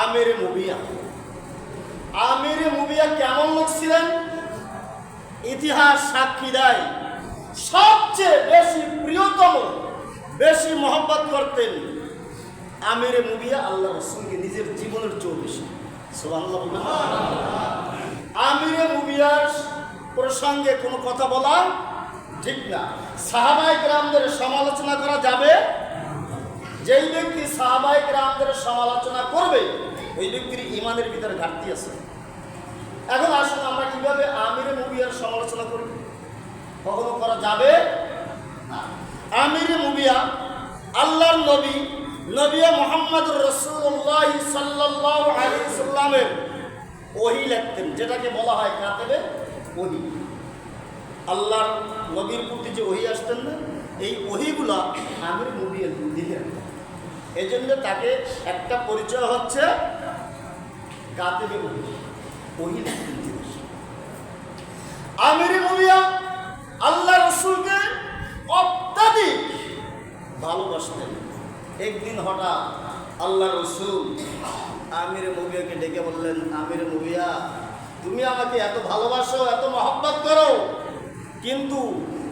আমির মুবিয়া। আমির মুবিয়া কেমন লোক ছিলেন? ইতিহাস সাক্ষী দেয় সবচেয়ে বেশি প্রিয়তম, বেশি মহব্বত করতেন আমির মুবিয়া আল্লাহ রাসূলকে নিজের জীবনের চেয়েও বেশি। সুবহানাল্লাহ বলবেন। আমির মুবিয়ার প্রসঙ্গে কোনো কথা বলা ঠিক না। সাহাবায়ে কেরামদের সমালোচনা করা যাবে? যেই ব্যক্তি সাহাবায়ে কেরামদের সমালোচনা করবে ওই ব্যক্তির ঈমানের ভিতরে ঘাটতি আছে। এখন আসুন আমরা কিভাবে আমির মুবিয়ার সমালোচনা করি? কখনো করা যাবে না। আমির মুবিয়া আল্লাহর নবী নবী মুহাম্মদুর রাসূলুল্লাহ সাল্লাল্লাহু আলাইহি ওয়াসাল্লামের ওহী লিখতেন, যেটাকে বলা হয় কাতেবে ওহী। আল্লাহর নবীর প্রতি যে ওহী আসতেন না, এই ওহীগুলা আমির মুবিয়া দিলেন। এই জন্য তাকে একটা পরিচয় হচ্ছে কাতেবে ওহী, ওহী লিখতেন তিনি। আমির মুবিয়া আল্লাহ রাসূলকে অত্যাধিক ভালোবাসতেন। একদিন হঠাৎ আল্লাহ রাসূল আমির মুবিয়াকে ডেকে বললেন, আমির মুবিয়া, তুমি আমাকে এত ভালোবাসো, এত মহব্বত করো, কিন্তু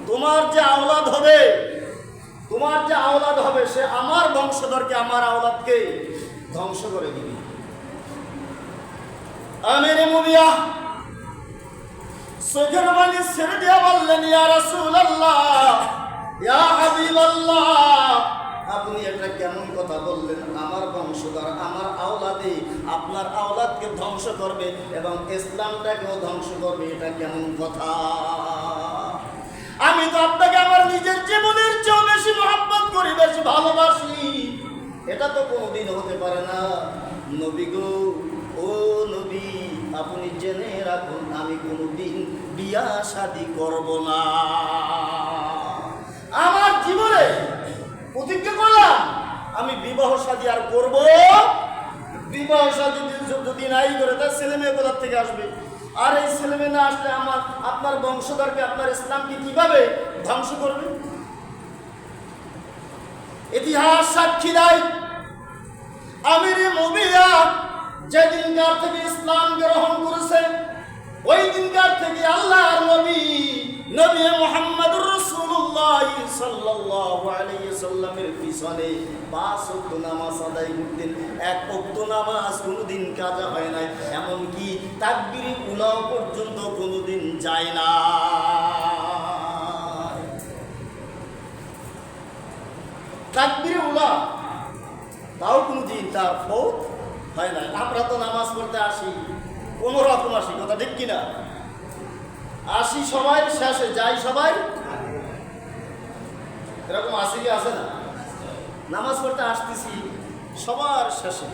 তোমার যে আওলাদ হবে সে আমার বংশধরকে, আমার আওলাদকে ধ্বংস করে দিবে। আমির মুবিয়া চোখের পানি ছেড়ে দিয়ে বললেন, ইয়া রাসূলুল্লাহ, ইয়া হাবিবাল্লাহ, আপনি এটা কেমন কথা বললেন? আমার বংশধর, আমার আওলাদে আপনার আওলাদকে ধ্বংস করবে এবং ইসলামটাকেও ধ্বংস করবে, এটা কেমন কথা? আমি তো আপনাকে আমার নিজের জীবনের চেয়েও বেশি মহব্বত করি, বেশি ভালোবাসি, এটা তো কোনোদিন হতে পারে না। নবী গো, ও নবী, আপনি জেনে রাখুন আমি কোনোদিন বিয়া শাদী করব না। আমার জীবনে প্রতিজ্ঞা করলাম আমি বিবাহ শাদী আর করব। বিবাহ শাদী যদি নাই করে তার ছেলে মেয়ে কোথা থেকে আসবে? আর এই ছেলে মেয়ে না আসলে আপনার বংশধরকে, আপনার ইসলামকে কিভাবে ধ্বংস করবে? ইতিহাস সাক্ষী দেয় আমির মুবিয়া যেদিনকার থেকে ইসলাম গ্রহণ করেছে ওই দিনকার থেকে আল্লাহর নবী মুহাম্মদুর রাসূলুল্লাহ সাল্লাল্লাহু আলাইহি ওয়াসাল্লামের পিছনে 5 ওয়াক্ত নামাজ আদায় করতেন। এক ওয়াক্ত নামাজ কোনোদিন কাজা হয় নাই, এমনকি তাকবীরে উলাও পর্যন্ত কোনোদিন যায় না। তাকবীরে উলা তাও কোনোদিন তার ফৌত হয় না। আমরা তো নামাজ পড়তে আসি কোনো রকম আসি, কথা ঠিক কিনা? আসি সবাই, শেষে যাই সবাই, এরকম আসি কি আসে না? নামাজ পড়তে আসতেছি সবার শেষে,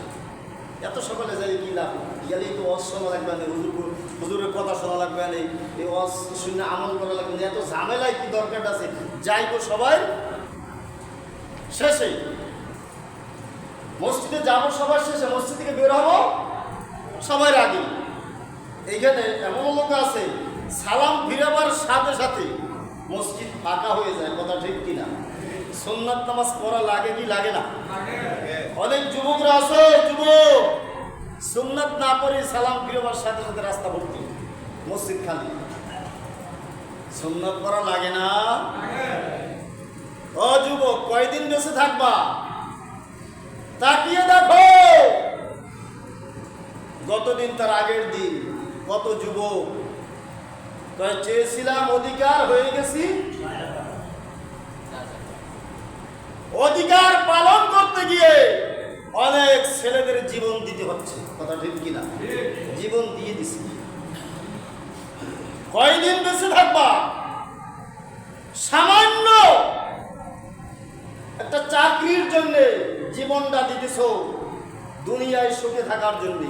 এত সকালে যাই কি লাভ? গেলে তো ওয়াজ শোনা লাগবে না, হুজুরের কথা শোনা লাগবে না, এই ওয়াজ শুনে আমল করা লাগবে না, এত ঝামেলায় কি দরকার আছে? যাই তো সবাই শেষে। মসজিদে যাবো সবার শেষে, মসজিদ থেকে বের হবো সবার আগে। এইখানে এমন লোক আছে সালাম ফিরাবার সাথে সাথে মসজিদ ফাঁকা হয়ে যায়, কথা ঠিক কিনা? সুন্নাত নামাজ পড়া লাগে কি লাগে না? অনেক যুবকরা আছে, যুবক সুন্নাত না পড়ে সালাম ফিরাবার সাথে সাথে রাস্তা ভর্তি, মসজিদ খালি। সুন্নাত পড়া লাগে না? ও যুবক, কয়দিন বেঁচে থাকবা? তাকিয়ে দেখো গতদিন তার আগের দিন কত যুবক চেয়েছিলাম অধিকার, হয়ে গেছি। অধিকার পালন করতে গিয়ে অনেক ছেলেদের জীবন দিতে হচ্ছে, কথা ঠিক কিনা? জীবন দিয়ে দিছি। কয়দিন বেঁচে থাকবা? সামান্য একটা চাকরির জন্য জীবনটা দিতেছ, দুনিয়ায় সুখে থাকার জন্য,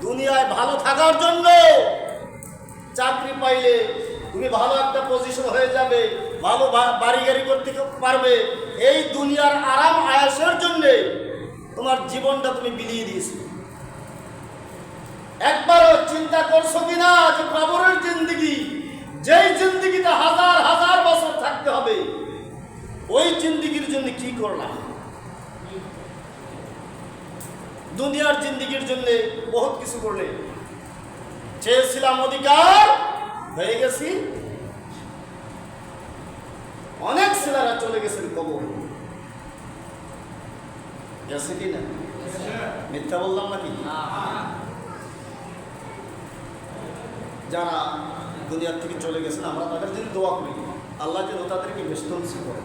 দুনিয়ায় ভালো থাকার জন্য। চাকরি পাইলে তুমি ভালো একটা পজিশন হয়ে যাবে, ভালো বাড়ি গাড়ি করতে পারবে, এই দুনিয়ার আরাম আয়াসের জন্য তোমার জীবনটা তুমি বিলিয়ে দিয়েছো। একবারও চিন্তা করছো কিনা যে কবরের জিন্দেগি, যেই জিন্দেগিতে হাজার হাজার বছর থাকতে হবে, ওই জিন্দেগির জন্য কি করলাম? দুনিয়ার জিন্দিগির জন্য বহুত কিছু করলে, চেয়েছিলাম অধিকার, হয়ে গেছি। অনেক ছেলেরা চলে গেছেন কবর, গেছে কি না? মিথ্যা বললাম নাকি? যারা দুনিয়ার থেকে চলে গেছেন আমরা তাদের জন্য দোয়া করি, আল্লাহ যেন তাদেরকে ব্যস্ত করে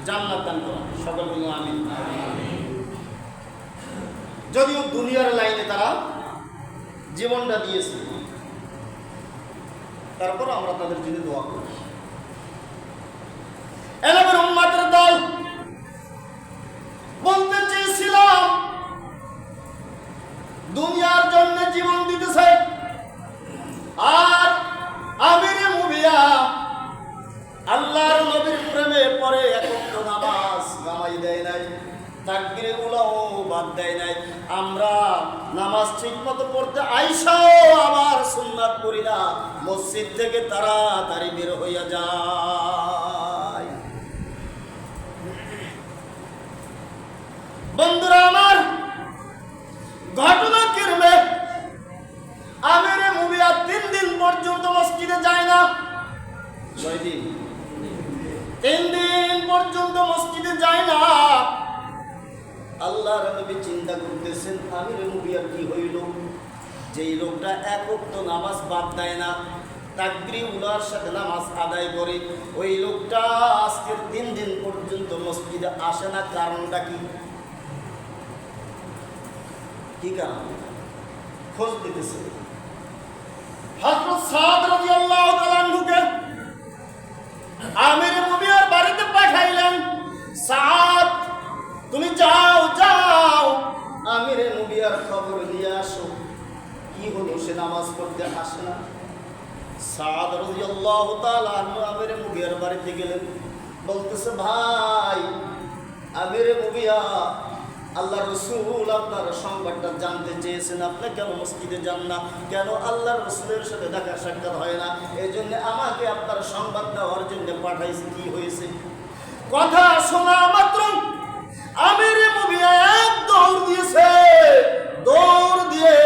জান্নাত দান করেন। সকল বলুন আমিন। যদিও দুনিয়ার লাইনে তারা জীবনটা দিয়েছে, তারপর আমরা তাদের জন্য দোয়া করি। এলাকার উম্মাতের দল বলতে চেয়েছিলাম দুনিয়ার জন্য জীবন দিতেছে, আর আমিরে মুবিয়া আল্লাহর নবীর প্রেমে পরে একত্র নামাজ কামাই দেয় নাই, তাকবীরে উলাও বাদ দেয় নাই। আমরা নামাজ ঠিক মতো পড়তে আইসাও আবার সুন্নাত পড়ি না, মসজিদ থেকে তাড়াতাড়ি বের হইয়া যায়। বন্ধুরা আমার, ঘটনা কিরমে আমিরে মুবিয়া 3 দিন পর্যন্ত মসজিদে যায় না। 6 দিন, 3 দিন পর্যন্ত মসজিদে যায় না। আল্লাহর নবী চিন্তা করতেছেন আমিরে মুবিয়ার কি হইল, যেই লোকটা এক ওয়াক্ত নামাজ বাদ দেয় না, তাকবীরে উলার সাথে নামাজ আদায় করে, ওই লোকটা আজকের 3 দিন পর্যন্ত মসজিদে আসে না। কারণটা কি? কি কারণ? খোঁজ দিতেছে। হযরত সাদ রাদিয়াল্লাহু তাআলা আনহুকে আমিরে মুবিয়ার বাড়িতে পাঠাইলেন, সাদ তুমি যাও যাও আমিরে মুবিয়ার খবর নিয়ে আসো, কি হলো সে নামাজ পড়তে আসে না। সাদ রাদিয়াল্লাহু তাআলা আনহু আমিরে মুবিয়ার বাড়িতে গেলেন, বলতেছে ভাই আমিরে মুবিয়া, আল্লাহ রসুল আপনার সংবাদটা জানতে চেয়েছেন, আপনি কেন মসজিদে যান না, কেন আল্লাহ রসুলের সাথে দেখা সাক্ষাৎ হয় না, এই জন্য আমাকে আপনার সংবাদ দেওয়ার জন্য পাঠাইছে, কি হয়েছে? কথা শোনা মাত্র আমিরে মুবিয়া এক দৌড় দিয়েছে, দৌড় দিয়ে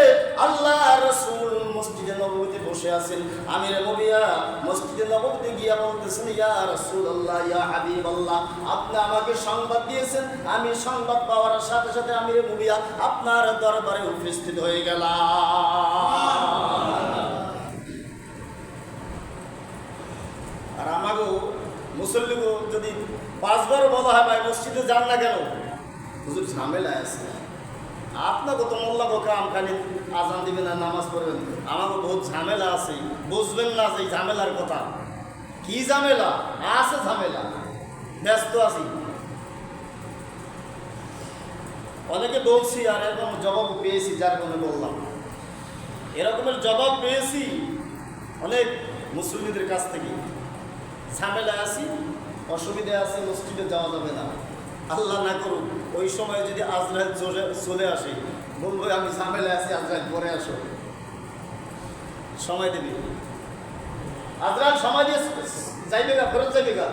আল্লাহ রসুল মসজিদে নববীতে বসে আছেন। আমিরে মুবিয়া মসজিদে নববীতে গিয়া বলতেছেন, ইয়া রাসূলুল্লাহ, ইয়া হাবিবাল্লাহ, আপনি আমাকে সংবাদ দিয়েছেন, আমি সংবাদ পাওয়ার সাথে সাথে আমিরে মুবিয়া আপনার দরবারে উপস্থিত হয়ে গেলাম। আর আমাগো মুসল্লিগো যদি 5 বার বলা হয় ভাই মসজিদে যান না কেন, হুজুর ঝামেলা আছে, আপনাকে তো মোল্লা কাম খালি আজান দিবেন না নামাজ পড়বেন, আমাকে বহুত ঝামেলা আছে, বুঝবেন না যে ঝামেলার কথা। কি ঝামেলা আছে? ঝামেলা, ব্যস্ত আছি। অনেকে বলছি আর এরকম জবাব পেয়েছি, যার কারণে বললাম। এরকমের জবাব পেয়েছি অনেক মুসল্লিদের কাছ থেকে, ঝামেলা আছি, অসুবিধা আছে, মসজিদে যাওয়া যাবে না। আল্লাহ না করুক ওই সময় যদি আজরাইল চলে আসে, বলবো আমি ঝামেলা আছি, আজরাইল পরে আসো, সময় দেবে। আজরাইল সময় দিয়ে যাইবে গা, ফেরত যাইবে গা,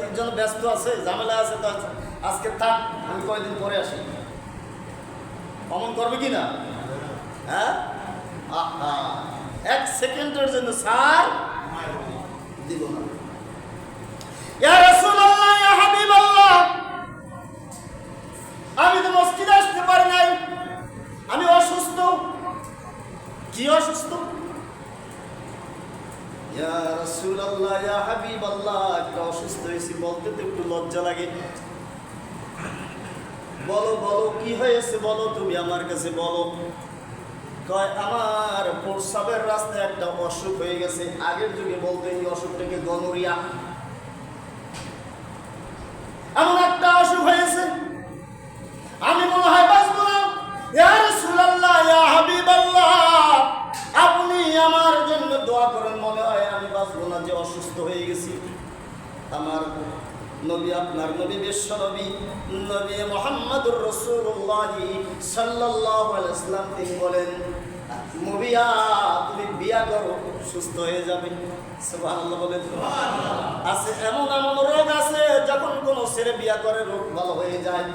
তিনজন ব্যস্ত আছে, ঝামেলা আছে, তো আজকে থাক, আমি কয়েকদিন পরে আসি। অমন করবে কি না? হ্যাঁ, আহা, 1 সেকেন্ডের জন্য স্যার দিব না। ইয়া রাসূলুল্লাহ, ইয়া হাবিবাল্লাহ, আমি তো মসজিদে আসতে পারি নাই, আমি অসুস্থ। কি অসুস্থ? ইয়া রাসূলুল্লাহ, ইয়া হাবিবাল্লাহ, একটু অসুস্থ হয়েছি, বলতে তো একটু লজ্জা লাগে। বলো বলো কি হয়েছে, বলো তুমি আমার কাছে বলো। কয় আমার প্রস্রাবের রাস্তায় একটা অসুখ হয়ে গেছে, আগের যুগে বলতো এই অসুখটাকে গনোরিয়া, এমন একটা অসুখ হয়েছে, আমি মনে হয় বাঁচব না। ইয়া রাসূলুল্লাহ, ইয়া হাবিবাল্লাহ, আপনি আমার জন্য দোয়া করেন, মনে হয় আমি বাঁচব না, যে অসুস্থ হয়ে গেছি। আমার নবী, আপনার নবী, বিশ্ব নবী, নবী মুহাম্মদুর রাসূলুল্লাহ সাল্লাল্লাহু আলাইহি ওয়াসাল্লাম তিনি বলেন, মুবিয়া তুমি বিয়া করো, সুস্থ হয়ে যাবে। সুবহানাল্লাহ বলেন। আছে এমন এমন রোগ আছে, যখন কোনো ছেলে বিয়া করে রোগ ভালো হয়ে যায়।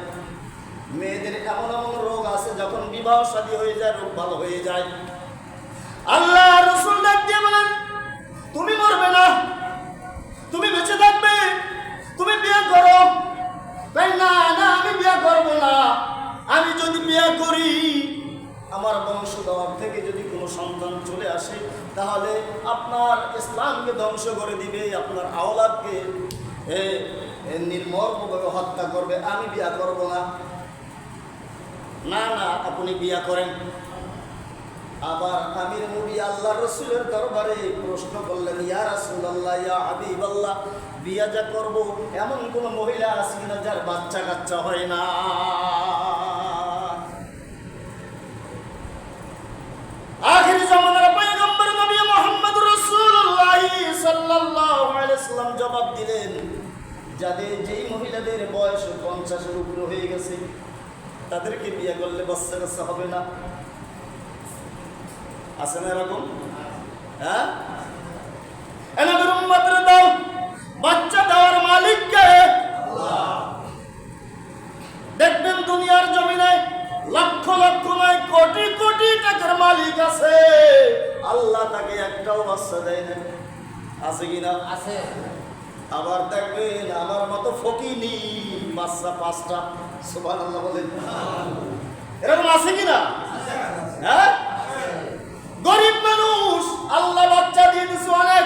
মেয়েদের এমন এমন রোগ আছে, যখন বিবাহ শাদী হয়ে যায়, রোগ ভালো হয়ে যায়। আল্লাহ রাসূল ডাক দিয়ে বলেন, তুমি মরবে না, তুমি বেঁচে থাকবে, তুমি বিয়ে করো। তাই না, না আমি বিয়ে করব না, আমি যদি বিয়ে করি আমার বংশধর থেকে যদি কোনো সন্তান চলে আসে তাহলে আপনার ইসলামকে ধ্বংস করে দিবে, আপনার আওলাদকে নির্মমভাবে হত্যা করবে, আমি বিয়ে করব না। না না আপনি বিয়ে করেন। আবার আমির মুমিনিন আল্লাহ রাসূলের দরবারে প্রশ্ন করলেন, ইয়া রাসূলুল্লাহ, ইয়া হাবিবাল্লাহ, বিয়ে যা করব এমন কোন মহিলা আছে কিনা যার বাচ্চা কাচ্চা হয় না? আখির জামানার পয়গম্বর নবী মুহাম্মদ রাসূলুল্লাহ সাল্লাল্লাহু আলাইহি সাল্লাম জবাব দিলেন, যাদের যেই মহিলাদের বয়স 50-এর উপরে হয়ে গেছে তাদেরকে বিয়ে করলে বাচ্চা কাচ্চা হবে না। আছে না এরকম? হ্যাঁ, নবীর উম্মতরে দাও, বাচ্চা দেওয়ার মালিক কে? আল্লাহ। দেখবেন দুনিয়ার জমিনে লক্ষ লক্ষ নয় কোটি কোটি টাকার মালিক আছে, আল্লাহ তাকে একটাও বাচ্চা দেয় না। আছে কিনা? আছে। আবার দেখবেন আমার মতো ফকিনি বাচ্চা 5টা, সুবহানাল্লাহ বলেন, এরকম আছে কিনা? হ্যাঁ, গরিব মানুষ আল্লাহ বাচ্চা দিয়ে দিচ্ছে অনেক,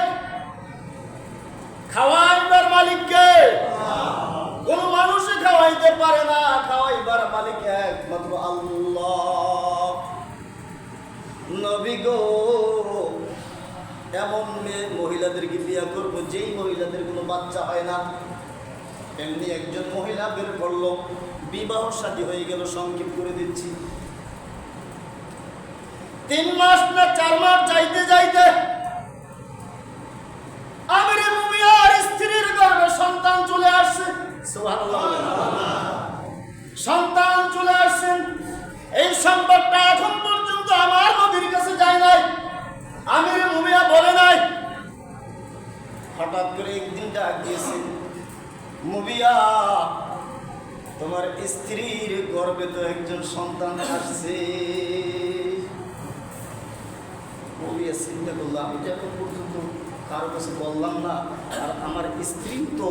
খাওয়াইবার মালিককে কোন মানুষে খাওয়াইতে পারে না, খাওয়াইবার মালিক একমাত্র আল্লাহ। নবী গো, এমন মেয়ে মহিলাদেরকে বিয়ে করবো যেই মহিলাদের কোনো বাচ্চা হয় না। এমনি একজন মহিলা বের করলো, বিবাহ শাদী হয়ে গেল, সংক্ষেপ করে দিচ্ছি, 3 মাস না 4 মাস যাইতে যাইতে আমিরে মুমিয়ার স্ত্রীর গর্ভে সন্তান চলে আসছে। সুবহানাল্লাহ, সন্তান চলে আসছেন। এই সংবাদটা এখন পর্যন্ত আমার নবীর কাছে যায় নাই, আমিরে মুমিয়া বলে নাই। হঠাৎ করে একদিন ডাক দিয়েছে, মুবিয়া তোমার স্ত্রীর গর্ভে তো একজন সন্তান আসছে। মুবিয়া চিন্তা করলো, আমি তো এখন পর্যন্ত কারো কাছে বললাম না, আর আমার স্ত্রী তো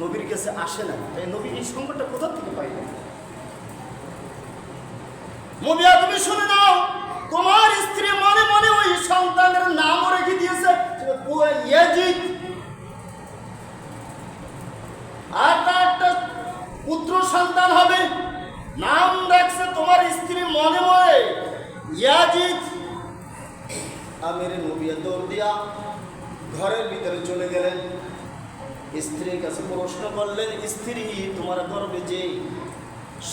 নবীর কাছে আসে না, তাই নবী এই সংবাদটা কোথা থেকে পাইল? মুবিয়া তুমি শুনে নাও, তোমার স্ত্রী মনে মনে ওই সন্তানের নামও রেখে দিয়েছে ইয়াজিদ, আর তার একটা পুত্র সন্তান হবে, নাম রাখছে তোমার স্ত্রী মনে মনে ইয়াজিদ। আমিরে মুবিয়া দৌড় দিয়া ঘরের ভিতরে চলে গেলেন, স্ত্রীর কাছে প্রশ্ন করলেন, স্ত্রী তোমার গর্ভে যে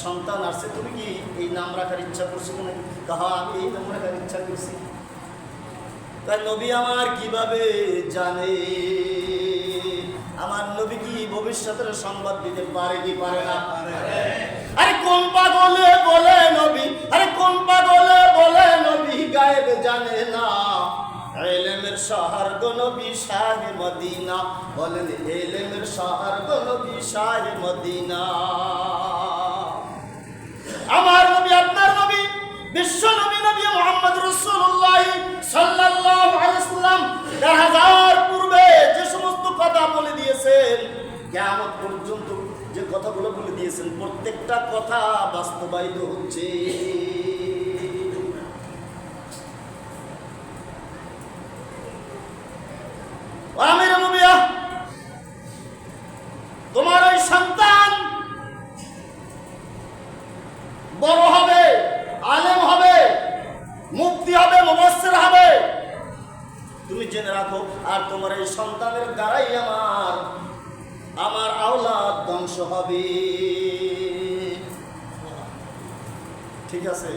সন্তান আসছে তুমি কি এই নাম রাখার ইচ্ছা করছো? না, কাহা আমি এই নাম রাখার ইচ্ছা করছি। তাই নবী আমার কিভাবে জানে? আমার নবী কি ভবিষ্যতের সংবাদ দিতে পারে কি পারে না? আরে কোন পাগলে বলে নবী, আরে কোন পাগলে বলে নবী গায়েব জানে না। ইলমের শহর গো নবী শাহে মদিনা, বলেন ইলমের শহর গো নবী শাহে মদিনা। আমার নবী, আপনার নবী, বিশ্ব নবী নবী মুহাম্মদ রাসূলুল্লাহ সাল্লাল্লাহু আলাইহি সাল্লাম 1000 পূর্বে যে সমস্ত কথা বলে দিয়েছেন, কিয়ামত পর্যন্ত যে কথাগুলো বলে দিয়েছেন প্রত্যেকটা কথা বাস্তবায়িত হচ্ছে। আমিরে মুমিয়া, তোমার ওই সন্তান বড় হবে, আলেম হবে, মুফতি হবে, মুফাসসির হবে, তুমি জেনে রাখো। আর তোমার এই সন্তানের দ্বারাই আমার আওলাদ ধ্বংস হবে। ঠিক আছে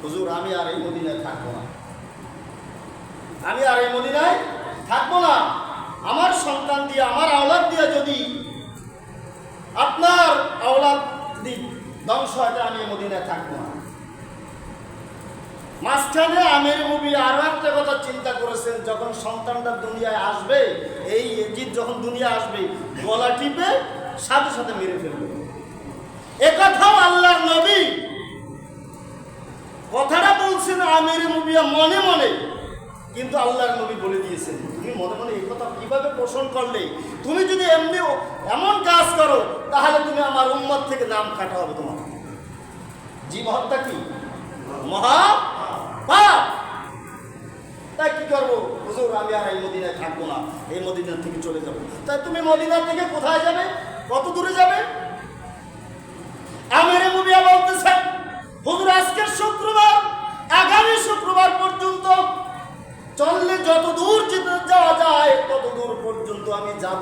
হুজুর, আমি আর এই মদিনায় থাকবো না, আমি আর এই মদিনায় থাকবো না। আমার সন্তান দিয়ে, আমার আওলাদ দিয়ে যদি আপনার আওলাদ ধ্বংস হয়, আমি এই মদিনায় থাকবো না। মাঝখানে আমির মুমিনিন আরো একটা কথা চিন্তা করেছেন, যখন সন্তানটা দুনিয়ায় আসবে, এই ইয়াজিদ যখন দুনিয়া আসবে, গলা টিপে সাথে সাথে মেরে ফেলবে। একথাও আল্লাহর নবী মুবিয়া মনে মনে, কিন্তু আল্লাহর নবী বলে দিয়েছেন তুমি মনে মনে এই কথা কিভাবে পোষণ করলে, তুমি যদি এমনি এমন কাজ করো তাহলে তুমি আমার উম্মত থেকে নাম কাটা হবে তোমার। জীব হত্যা কি মহা পাপ। তাই কি করবো হুজুর, আমি আর এই মদিনায় থাকবো না, এই মদিনা থেকে চলে যাবো। তাই তুমি মদিনা থেকে কোথায় যাবে, কত দূরে যাবে? আমিরে মুবিয়া বলতেছেন হুজুর আজকের শুক্রবার, আগামী শুক্রবার পর্যন্ত চললে যত দূর যেতে যাওয়া যায় তত দূর পর্যন্ত আমি যাব।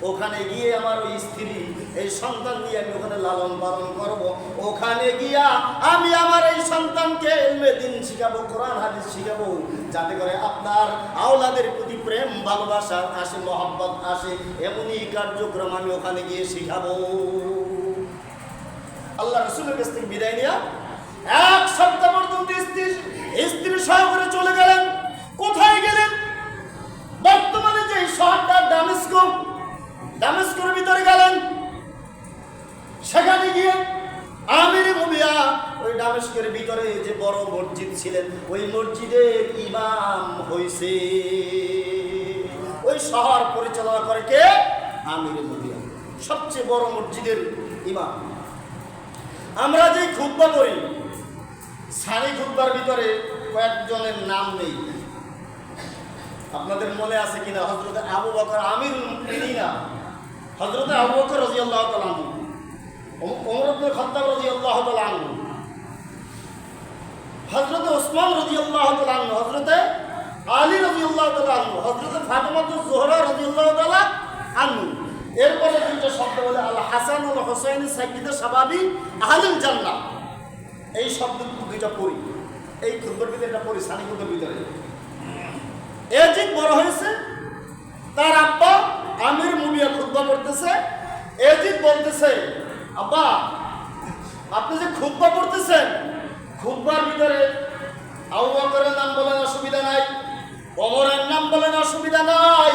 ওখানে গিয়ে আমার ওই স্ত্রী এই সন্তান নিয়ে আমি ওখানে লালন পালন করব। ওখানে গিয়া আমি আমার এই সন্তানকে ইলমে দ্বীন শিখাবো, কোরআন হাদিস শিখাবো, যাতে করে আপনার আওলাদের প্রতি প্রেম ভালোবাসা আসে, মহব্বত আসে। এমনই কার্যক্রম আমি ওখানে গিয়ে শিখাবো। আল্লাহ রাসূলের কাছ থেকে বিদায় নিয়ে এক সপ্তাহ পর্যন্ত স্ত্রী সহকারে চলে গেলেন। কোথায় গেলেন? বর্তমানে যে শহরটা দামেস্কের ভিতরে গেলেন। সেখানে গিয়ে আমিরে মুবিয়া ওই দামেস্কের ভিতরে যে বড় মসজিদ ছিলেন ওই মসজিদের ইমাম হইছে। ওই শহর পরিচালনা করে কে? আমিরে মুবিয়া, সবচেয়ে বড় মসজিদের ইমাম। আমরা যে খুতবা করি সারি খুতবার ভিতরে কয়েকজনের নাম নেই, আপনাদের মনে আছে কিনা? হযরত আবু বকর আমিরুল মুমিনিন, হযরত আবু বকর রাদিয়াল্লাহু তাআলা আনহু, ওমর ইবনে খাত্তাব রাদিয়াল্লাহু তাআলা আনহু, হযরত ওসমান রাদিয়াল্লাহু তাআলা আনহু, হযরত আলী রাদিয়াল্লাহু তাআলা আনহু, হযরত ফাতেমাতুজ জোহরা রাদিয়াল্লাহু তাআলা আনহু। এরপরে দুইটা শব্দ বলে আল হাসান ওয়াল হুসাইন সাইয়্যিদা শাবাবি আহলুল জান্নাহ। এই শব্দ দুইটা পড়ি, এই খুতবার ভিতরে এটা পড়ি, সানি খুতবার ভিতরে। এজিদ বড় হয়েছে, তার আব্বা আমির মুবিয়া খুতবা পড়তেছে। এজিদ বলতেছে আব্বা আপনি যে খুতবা পড়তেছেন, খুতবার ভিতরে আবু বকরের নাম বলেন অসুবিধা নাই, ওমরের নাম বলেন অসুবিধা নাই,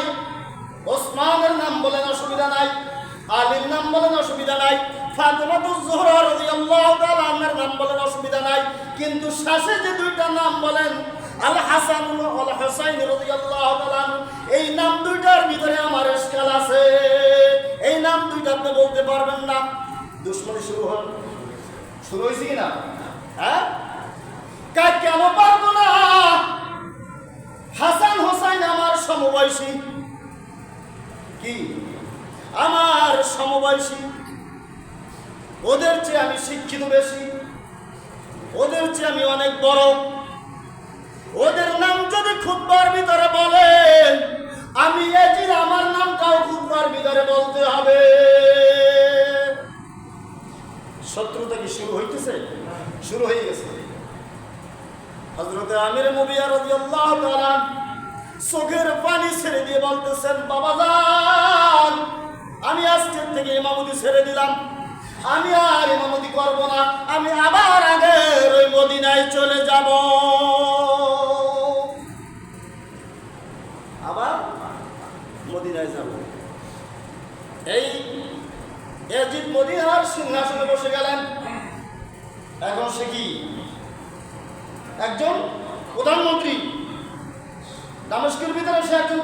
ওসমানের নাম বলেন অসুবিধা নাই, আলীর নাম বলেন অসুবিধা নাই, ফাতেমাতুজ জোহরা রাদিয়াল্লাহু তাআলা আনহার নাম বলেন অসুবিধা নাই, কিন্তু শেষে যে দুইটা নাম বলেন আল হাসান ওয়াল হুসাইন রাদিয়াল্লাহু তাআলা আনহু, এই নাম দুইটার ভিতরে আমার ইশকাল আছে। এই নাম দুইটা আপনি বলতে পারবেন না। দুশমনি শুরু হয়েছে কিনা? হ্যাঁ, কেন পারবো না? হাসান হোসাইন আমার সমবয়সী, কি আমার সমবয়সী, ওদের চেয়ে আমি শিক্ষিত বেশি, ওদের চেয়ে আমি অনেক বড়। ওদের নাম যদি খুতবার ভিতরে বলেন, আমি এজিদ আমার নামটাও খুতবার ভিতরে বলতে হবে। শত্রুতা কি শুরু হইতেছে? শুরু হয়ে গেছে। হযরত আমির মুবিয়া রাদিয়াল্লাহু তাআলা চোখের পানি ছেড়ে দিয়ে বলতেছেন বাবাজান, আমি আজকের থেকে ইমামতি ছেড়ে দিলাম, আমি আর ইমামতি করব না, আমি আবার আগের ওই মদিনায় চলে যাব। আবার মদিনায় যাব। এই এজিদ মদিনার সিংহাসনে বসে গেলেন। এখন সে কি একজন প্রধানমন্ত্রী, দামেস্কের ভিতরে সে একজন